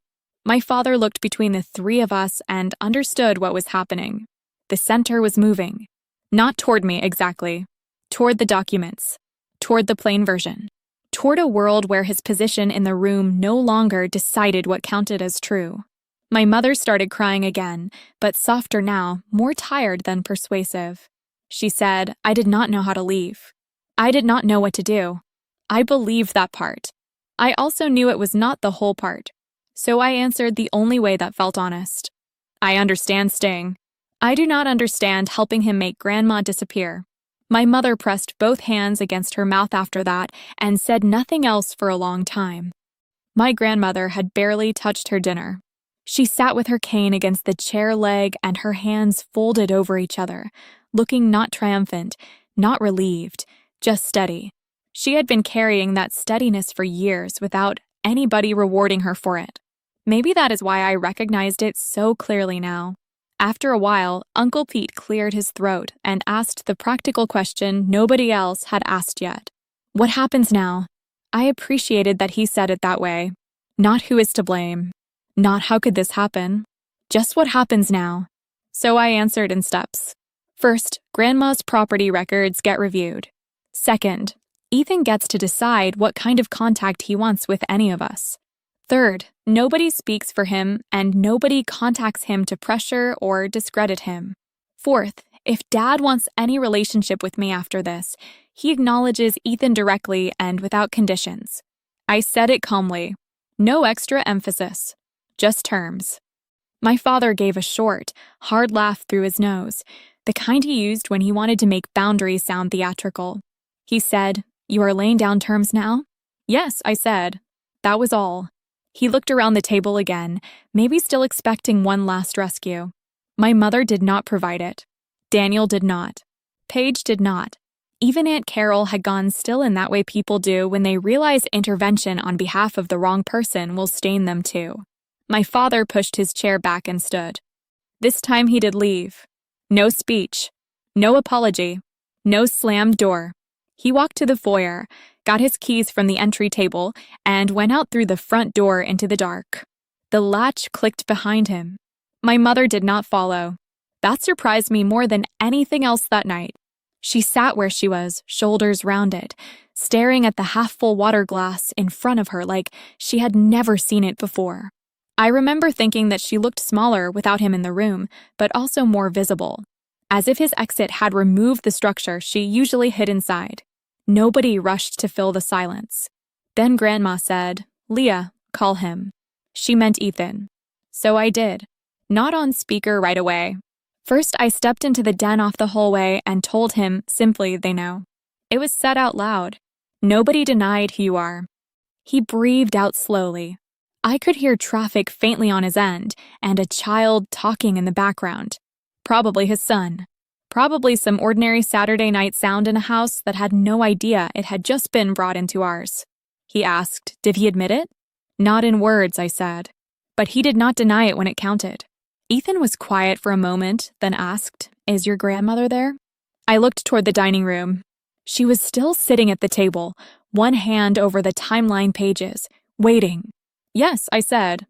S1: My father looked between the three of us and understood what was happening. The center was moving. Not toward me exactly. Toward the documents. Toward the plain version. Toward a world where his position in the room no longer decided what counted as true. My mother started crying again, but softer now, more tired than persuasive. She said, I did not know how to leave. I did not know what to do. I believed that part. I also knew it was not the whole part. So I answered the only way that felt honest. I understand staying. I do not understand helping him make Grandma disappear. My mother pressed both hands against her mouth after that and said nothing else for a long time. My grandmother had barely touched her dinner. She sat with her cane against the chair leg and her hands folded over each other, looking not triumphant, not relieved, just steady. She had been carrying that steadiness for years without anybody rewarding her for it. Maybe that is why I recognized it so clearly now. After a while, Uncle Pete cleared his throat and asked the practical question nobody else had asked yet. What happens now? I appreciated that he said it that way. Not who is to blame. Not how could this happen. Just what happens now. So I answered in steps. First, Grandma's property records get reviewed. Second, Ethan gets to decide what kind of contact he wants with any of us. Third, nobody speaks for him and nobody contacts him to pressure or discredit him. Fourth, if Dad wants any relationship with me after this, he acknowledges Ethan directly and without conditions. I said it calmly. No extra emphasis. Just terms. My father gave a short, hard laugh through his nose, the kind he used when he wanted to make boundaries sound theatrical. He said, You are laying down terms now? Yes, I said. That was all. He looked around the table again, maybe still expecting one last rescue. My mother did not provide it. Daniel did not. Paige did not. Even Aunt Carol had gone still in that way people do when they realize intervention on behalf of the wrong person will stain them too. My father pushed his chair back and stood. This time he did leave. No speech. No apology. No slammed door. He walked to the foyer, got his keys from the entry table, and went out through the front door into the dark. The latch clicked behind him. My mother did not follow. That surprised me more than anything else that night. She sat where she was, shoulders rounded, staring at the half-full water glass in front of her like she had never seen it before. I remember thinking that she looked smaller without him in the room, but also more visible, as if his exit had removed the structure she usually hid inside. Nobody rushed to fill the silence. Then Grandma said, "Leah, call him." She meant Ethan. So I did. Not on speaker right away. First, I stepped into the den off the hallway and told him, simply, they know. It was said out loud. Nobody denied who you are. He breathed out slowly. I could hear traffic faintly on his end and a child talking in the background. Probably his son. Probably some ordinary Saturday night sound in a house that had no idea it had just been brought into ours. He asked, did he admit it? Not in words, I said. But he did not deny it when it counted. Ethan was quiet for a moment, then asked, "Is your grandmother there?" I looked toward the dining room. She was still sitting at the table, one hand over the timeline pages, waiting. "Yes," I said.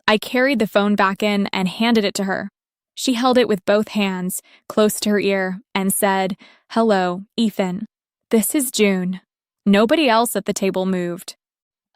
S1: I carried the phone back in and handed it to her. She held it with both hands, close to her ear, and said, "Hello, Ethan. This is June." Nobody else at the table moved.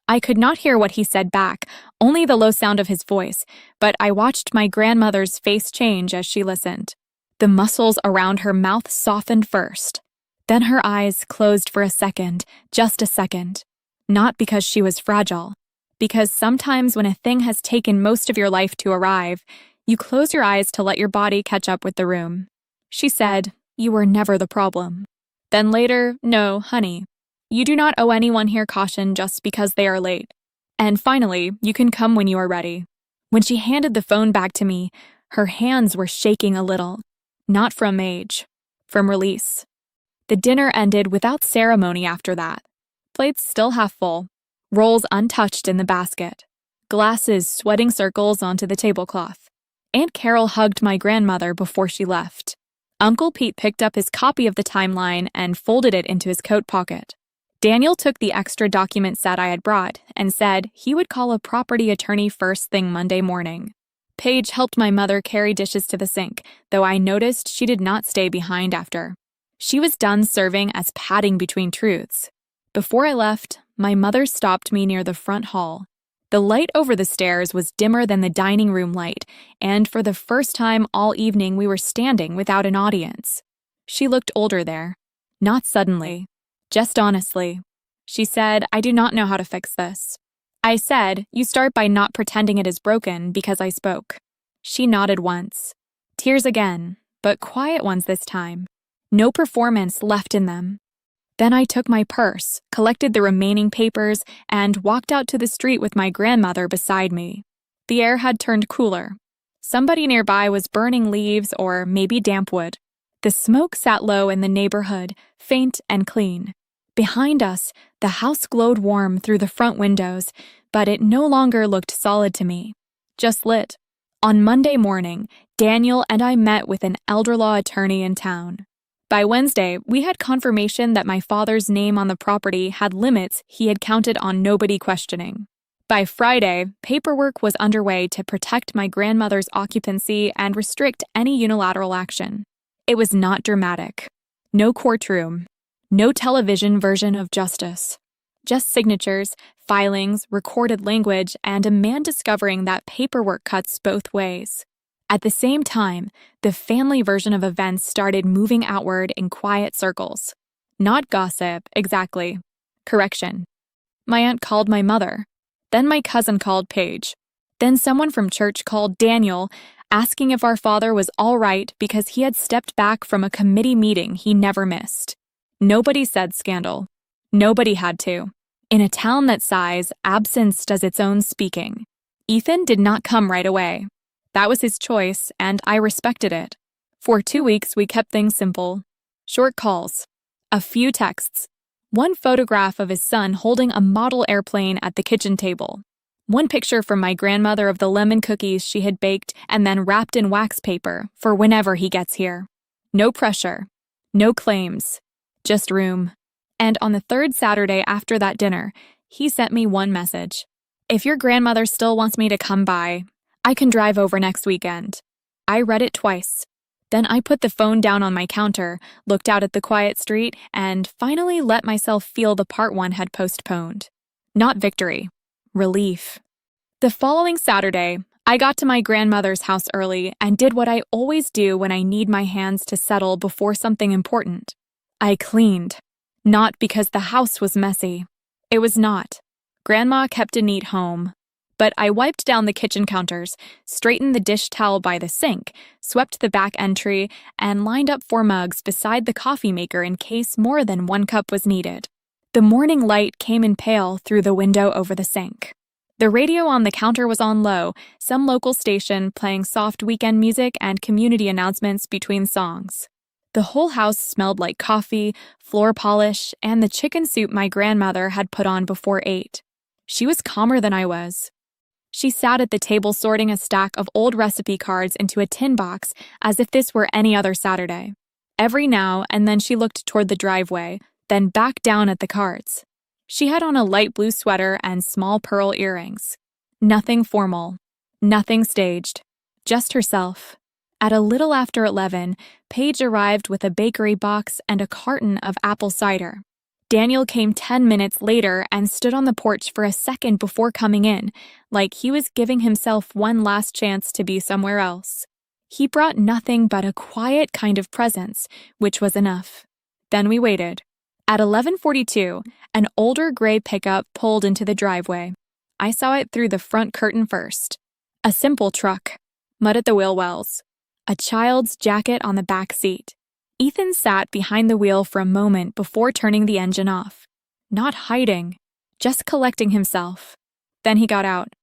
S1: I could not hear what he said back, only the low sound of his voice, but I watched my grandmother's face change as she listened. The muscles around her mouth softened first. Then her eyes closed for a second, just a second. Not because she was fragile, because sometimes when a thing has taken most of your life to arrive, you close your eyes to let your body catch up with the room. She said, "You were never the problem." Then later, "No, honey. You do not owe anyone here caution just because they are late. And finally, you can come when you are ready." When she handed the phone back to me, her hands were shaking a little. Not from age, from release. The dinner ended without ceremony after that. Plates still half full, rolls untouched in the basket, glasses sweating circles onto the tablecloth. Aunt Carol hugged my grandmother before she left. Uncle Pete picked up his copy of the timeline and folded it into his coat pocket. Daniel took the extra document set I had brought and said he would call a property attorney first thing Monday morning. Paige helped my mother carry dishes to the sink, though I noticed she did not stay behind after. She was done serving as padding between truths. Before I left, my mother stopped me near the front hall. The light over the stairs was dimmer than the dining room light, and for the first time all evening we were standing without an audience. She looked older there. Not suddenly. Just honestly. She said, "I do not know how to fix this." I said, "You start by not pretending it is broken," because I spoke. She nodded once. Tears again, but quiet ones this time. No performance left in them. Then I took my purse, collected the remaining papers, and walked out to the street with my grandmother beside me. The air had turned cooler. Somebody nearby was burning leaves or maybe damp wood. The smoke sat low in the neighborhood, faint and clean. Behind us, the house glowed warm through the front windows, but it no longer looked solid to me. Just lit. On Monday morning, Daniel and I met with an elder law attorney in town. By Wednesday, we had confirmation that my father's name on the property had limits he had counted on nobody questioning. By Friday, paperwork was underway to protect my grandmother's occupancy and restrict any unilateral action. It was not dramatic. No courtroom. No television version of justice. Just signatures, filings, recorded language, and a man discovering that paperwork cuts both ways. At the same time, the family version of events started moving outward in quiet circles. Not gossip, exactly. Correction. My aunt called my mother. Then my cousin called Paige. Then someone from church called Daniel, asking if our father was all right because he had stepped back from a committee meeting he never missed. Nobody said scandal. Nobody had to. In a town that size, absence does its own speaking. Ethan did not come right away. That was his choice, and I respected it. For 2 weeks, we kept things simple. Short calls. A few texts. One photograph of his son holding a model airplane at the kitchen table. One picture from my grandmother of the lemon cookies she had baked and then wrapped in wax paper for whenever he gets here. No pressure. No claims. Just room. And on the third Saturday after that dinner, he sent me one message. "If your grandmother still wants me to come by, I can drive over next weekend." I read it twice. Then I put the phone down on my counter, looked out at the quiet street, and finally let myself feel the part one had postponed. Not victory. Relief. The following Saturday, I got to my grandmother's house early and did what I always do when I need my hands to settle before something important. I cleaned. Not because the house was messy. It was not. Grandma kept a neat home. But I wiped down the kitchen counters, straightened the dish towel by the sink, swept the back entry, and lined up 4 mugs beside the coffee maker in case more than 1 cup was needed. The morning light came in pale through the window over the sink. The radio on the counter was on low, some local station playing soft weekend music and community announcements between songs. The whole house smelled like coffee, floor polish, and the chicken soup my grandmother had put on before 8. She was calmer than I was. She sat at the table sorting a stack of old recipe cards into a tin box as if this were any other Saturday. Every now and then she looked toward the driveway, then back down at the cards. She had on a light blue sweater and small pearl earrings. Nothing formal. Nothing staged. Just herself. At a little after 11, Paige arrived with a bakery box and a carton of apple cider. Daniel came 10 minutes later and stood on the porch for a second before coming in, like he was giving himself one last chance to be somewhere else. He brought nothing but a quiet kind of presence, which was enough. Then we waited. At 11:42, an older gray pickup pulled into the driveway. I saw it through the front curtain first. A simple truck. Mud at the wheel wells. A child's jacket on the back seat. Ethan sat behind the wheel for a moment before turning the engine off. Not hiding, just collecting himself. Then he got out.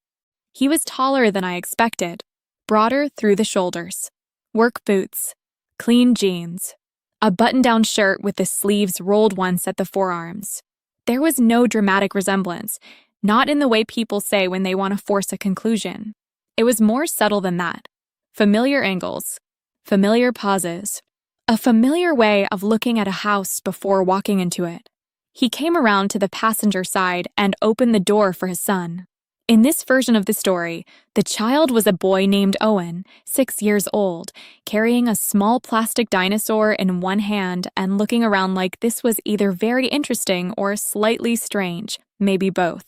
S1: He was taller than I expected, broader through the shoulders. Work boots, clean jeans, a button-down shirt with the sleeves rolled once at the forearms. There was no dramatic resemblance, not in the way people say when they want to force a conclusion. It was more subtle than that. Familiar angles, familiar pauses. A familiar way of looking at a house before walking into it. He came around to the passenger side and opened the door for his son. In this version of the story, the child was a boy named Owen, 6 years old, carrying a small plastic dinosaur in one hand and looking around like this was either very interesting or slightly strange, maybe both.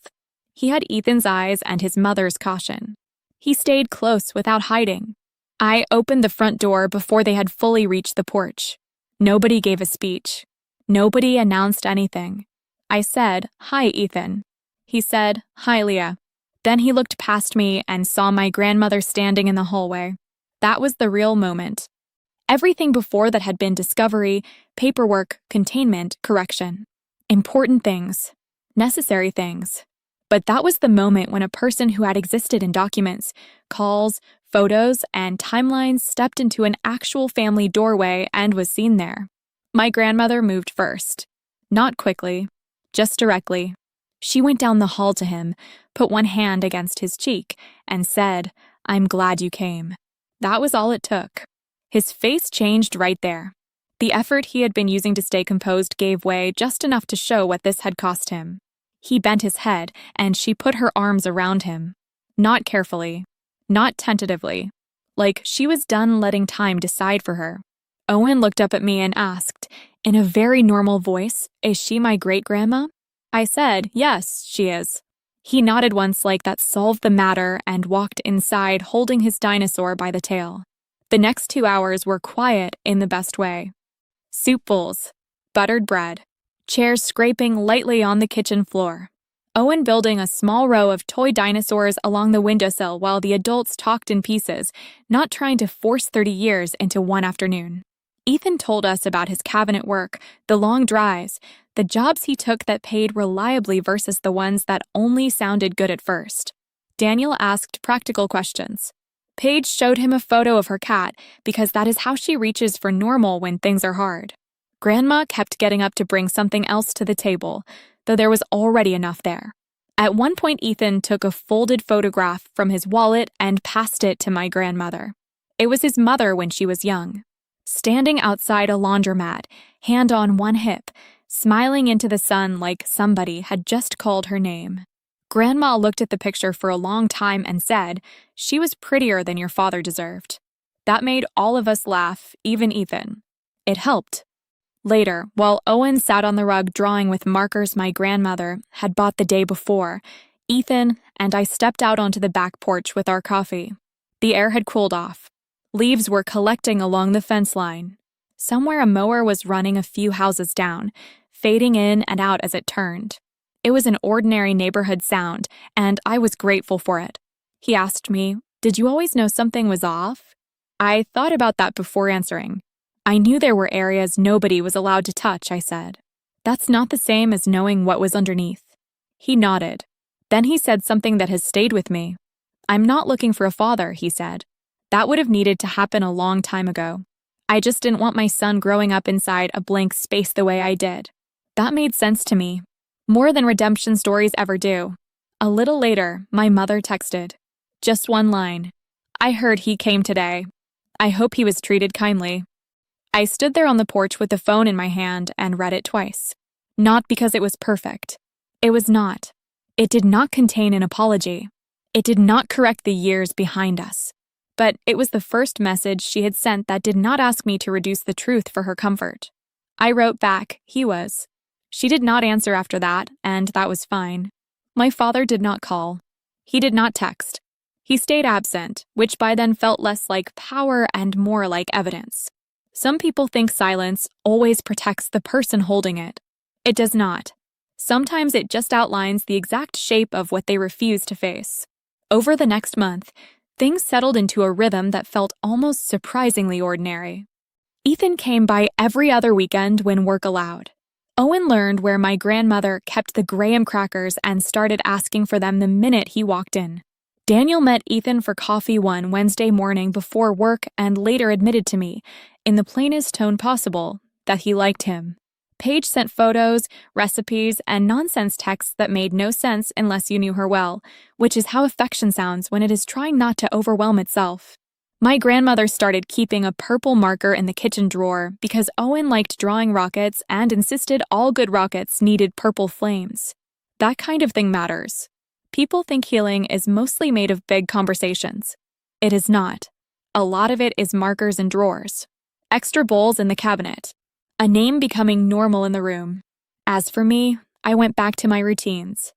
S1: He had Ethan's eyes and his mother's caution. He stayed close without hiding. I opened the front door before they had fully reached the porch. Nobody gave a speech. Nobody announced anything. I said, "Hi, Ethan." He said, "Hi, Leah." Then he looked past me and saw my grandmother standing in the hallway. That was the real moment. Everything before that had been discovery, paperwork, containment, correction. Important things. Necessary things. But that was the moment when a person who had existed in documents, calls, photos, and timelines stepped into an actual family doorway and was seen there. My grandmother moved first. Not quickly, just directly. She went down the hall to him, put one hand against his cheek, and said, "I'm glad you came." That was all it took. His face changed right there. The effort he had been using to stay composed gave way just enough to show what this had cost him. He bent his head, and she put her arms around him. Not carefully. Not tentatively, like she was done letting time decide for her. Owen looked up at me and asked, in a very normal voice, "Is she my great-grandma?" I said, "Yes, she is." He nodded once like that solved the matter and walked inside holding his dinosaur by the tail. The next 2 hours were quiet in the best way. Soup bowls, buttered bread, chairs scraping lightly on the kitchen floor. Owen building a small row of toy dinosaurs along the windowsill while the adults talked in pieces, not trying to force 30 years into one afternoon. Ethan told us about his cabinet work, the long drives, the jobs he took that paid reliably versus the ones that only sounded good at first. Daniel asked practical questions. Paige showed him a photo of her cat because that is how she reaches for normal when things are hard. Grandma kept getting up to bring something else to the table, though there was already enough there. At one point, Ethan took a folded photograph from his wallet and passed it to my grandmother. It was his mother when she was young. Standing outside a laundromat, hand on one hip, smiling into the sun like somebody had just called her name. Grandma looked at the picture for a long time and said, "She was prettier than your father deserved." That made all of us laugh, even Ethan. It helped. Later, while Owen sat on the rug drawing with markers my grandmother had bought the day before, Ethan and I stepped out onto the back porch with our coffee. The air had cooled off. Leaves were collecting along the fence line. Somewhere a mower was running a few houses down, fading in and out as it turned. It was an ordinary neighborhood sound, and I was grateful for it. He asked me, "Did you always know something was off?" I thought about that before answering. I knew there were areas nobody was allowed to touch, I said. That's not the same as knowing what was underneath. He nodded. Then he said something that has stayed with me. "I'm not looking for a father," he said. "That would have needed to happen a long time ago. I just didn't want my son growing up inside a blank space the way I did." That made sense to me. More than redemption stories ever do. A little later, my mother texted. Just one line. "I heard he came today. I hope he was treated kindly." I stood there on the porch with the phone in my hand and read it twice. Not because it was perfect. It was not. It did not contain an apology. It did not correct the years behind us. But it was the first message she had sent that did not ask me to reduce the truth for her comfort. I wrote back, "He was." She did not answer after that, and that was fine. My father did not call. He did not text. He stayed absent, which by then felt less like power and more like evidence. Some people think silence always protects the person holding it. It does not. Sometimes it just outlines the exact shape of what they refuse to face. Over the next month, things settled into a rhythm that felt almost surprisingly ordinary. Ethan came by every other weekend when work allowed. Owen learned where my grandmother kept the graham crackers and started asking for them the minute he walked in. Daniel met Ethan for coffee one Wednesday morning before work and later admitted to me, in the plainest tone possible, that he liked him. Paige sent photos, recipes, and nonsense texts that made no sense unless you knew her well, which is how affection sounds when it is trying not to overwhelm itself. My grandmother started keeping a purple marker in the kitchen drawer because Owen liked drawing rockets and insisted all good rockets needed purple flames. That kind of thing matters. People think healing is mostly made of big conversations. It is not. A lot of it is markers in drawers. Extra bowls in the cabinet. A name becoming normal in the room. As for me, I went back to my routines.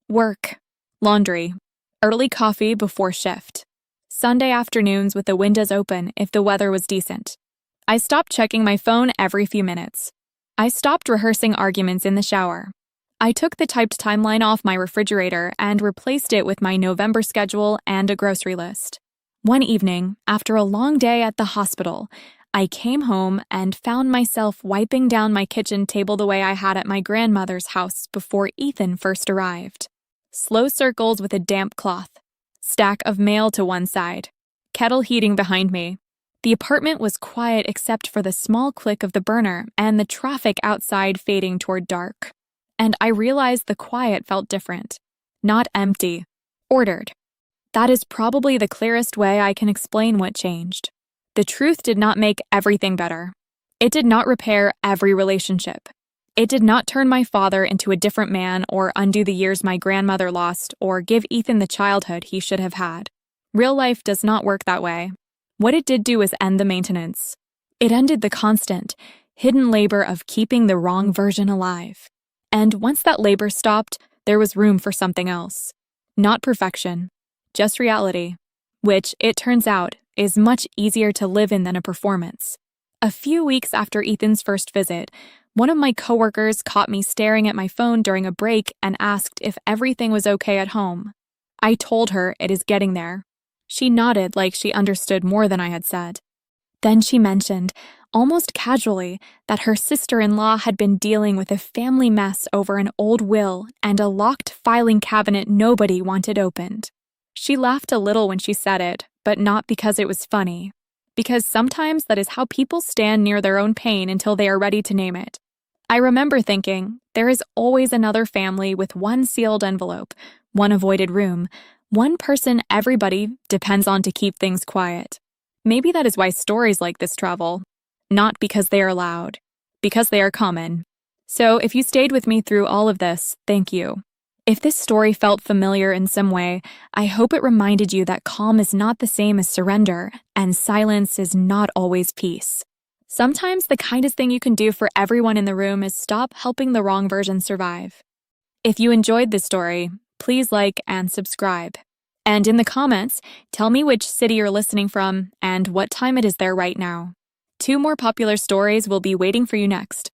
S1: Work. Laundry. Early coffee before shift. Sunday afternoons with the windows open if the weather was decent. I stopped checking my phone every few minutes. I stopped rehearsing arguments in the shower. I took the typed timeline off my refrigerator and replaced it with my November schedule and a grocery list. One evening, after a long day at the hospital, I came home and found myself wiping down my kitchen table the way I had at my grandmother's house before Ethan first arrived. Slow circles with a damp cloth. Stack of mail to one side. Kettle heating behind me. The apartment was quiet except for the small click of the burner and the traffic outside fading toward dark. And I realized the quiet felt different. Not empty. Ordered. That is probably the clearest way I can explain what changed. The truth did not make everything better. It did not repair every relationship. It did not turn my father into a different man or undo the years my grandmother lost or give Ethan the childhood he should have had. Real life does not work that way. What it did do was end the maintenance. It ended the constant, hidden labor of keeping the wrong version alive. And once that labor stopped, there was room for something else. Not perfection, just reality, which, it turns out, is much easier to live in than a performance. A few weeks after Ethan's first visit, one of my coworkers caught me staring at my phone during a break and asked if everything was okay at home. I told her it is getting there. She nodded like she understood more than I had said. Then she mentioned, almost casually, that her sister-in-law had been dealing with a family mess over an old will and a locked filing cabinet nobody wanted opened. She laughed a little when she said it, but not because it was funny. Because sometimes that is how people stand near their own pain until they are ready to name it. I remember thinking, there is always another family with one sealed envelope, one avoided room, one person everybody depends on to keep things quiet. Maybe that is why stories like this travel. Not because they are loud, because they are common. So if you stayed with me through all of this, thank you. If this story felt familiar in some way, I hope it reminded you that calm is not the same as surrender, and silence is not always peace. Sometimes the kindest thing you can do for everyone in the room is stop helping the wrong version survive. If you enjoyed this story, please like and subscribe. And in the comments, tell me which city you're listening from and what time it is there right now. 2 more popular stories will be waiting for you next.